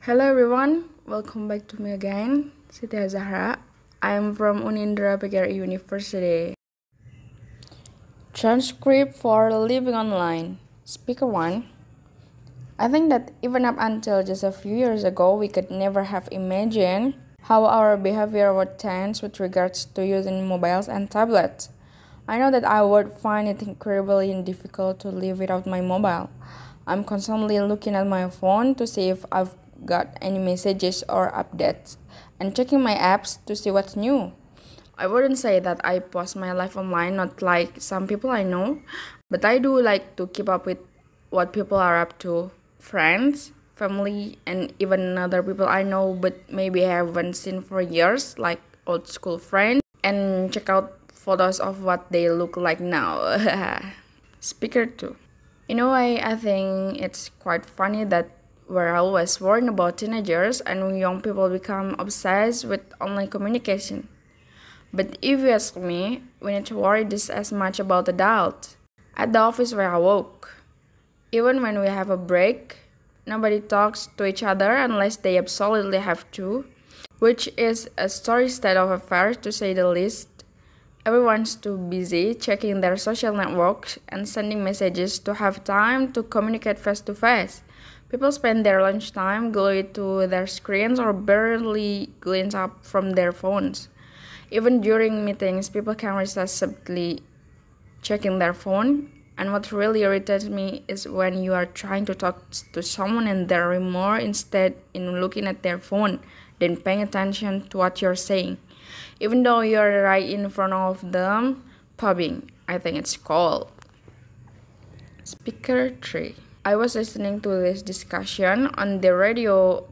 Hello everyone, welcome back to me again, Siti Azzahra. I am from Unindra PGRI University. Transcript for living online. Speaker 1. I think that even up until just a few years ago, we could never have imagined how our behavior would change with regards to using mobiles and tablets. I know that I would find it incredibly difficult to live without my mobile. I'm constantly looking at my phone to see if I've got any messages or updates and checking my apps to see what's new. I wouldn't say that I post my life online, not like some people I know, but I do like to keep up with what people are up to. Friends, family, and even other people I know but maybe haven't seen for years, like old school friends, and check out photos of what they look like now. Speaker 2. I think it's quite funny that we're always worrying about teenagers and young people become obsessed with online communication. But if you ask me, we need to worry just as much about adults. At the office where I work, even when we have a break, nobody talks to each other unless they absolutely have to, which is a sorry state of affairs to say the least. Everyone's too busy checking their social networks and sending messages to have time to communicate face to face. People spend their lunchtime glued to their screens or barely glance up from their phones. Even during meetings, people can resist subtly checking their phone. And what really irritates me is when you are trying to talk to someone and they're more instead in looking at their phone than paying attention to what you're saying. Even though you're right in front of them, pubbing, I think it's called. Speaker 3. I was listening to this discussion on the radio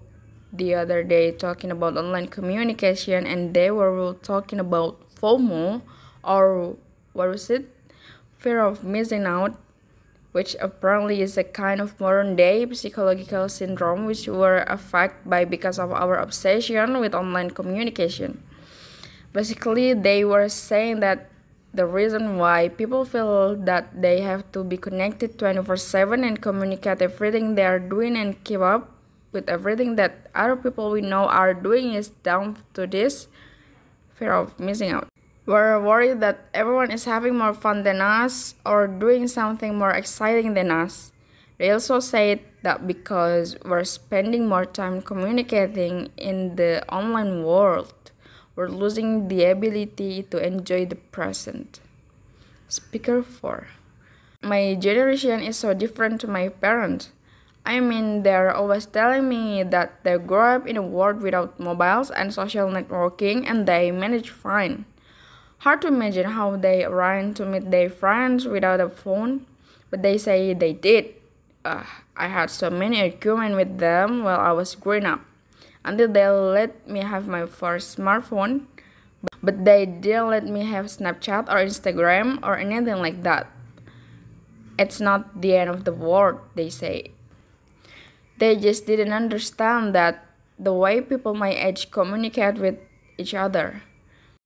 the other day talking about online communication, and they were talking about FOMO, or what was it? Fear of missing out, which apparently is a kind of modern day psychological syndrome which we're affected by because of our obsession with online communication. Basically, they were saying that the reason why people feel that they have to be connected 24/7 and communicate everything they are doing and keep up with everything that other people we know are doing is down to this fear of missing out. We're worried that everyone is having more fun than us or doing something more exciting than us. They also say that because we're spending more time communicating in the online world, we're losing the ability to enjoy the present. Speaker 4. My generation is so different to my parents. I mean, they're always telling me that they grew up in a world without mobiles and social networking and they manage fine. Hard to imagine how they ran to meet their friends without a phone, but they say they did. I had so many arguments with them while I was growing up, until they let me have my first smartphone, but they didn't let me have Snapchat or Instagram or anything like that. It's not the end of the world, they say. They just didn't understand that the way people my age communicate with each other.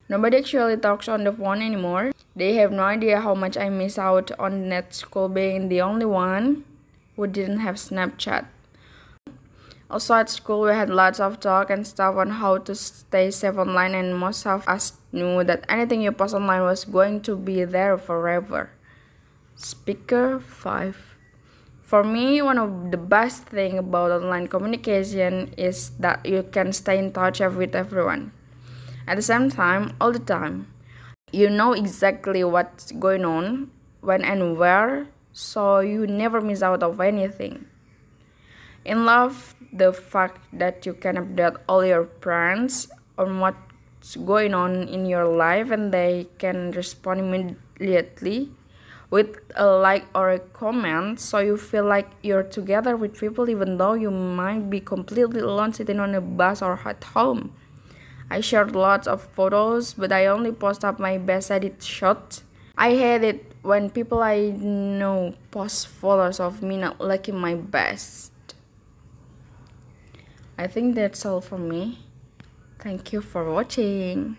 Nobody actually talks on the phone anymore. They have no idea how much I miss out on net school being the only one who didn't have Snapchat. Also at school we had lots of talk and stuff on how to stay safe online, and most of us knew that anything you post online was going to be there forever. Speaker 5. For me, one of the best things about online communication is that you can stay in touch with everyone. At the same time, all the time. You know exactly what's going on, when and where, so you never miss out of anything. In love, the fact that you can update all your friends on what's going on in your life and they can respond immediately with a like or a comment, so you feel like you're together with people even though you might be completely alone sitting on a bus or at home. I shared lots of photos, but I only post up my best edit shots. I hate it when people I know post photos of me not looking my best. I think that's all from me. Thank you for watching.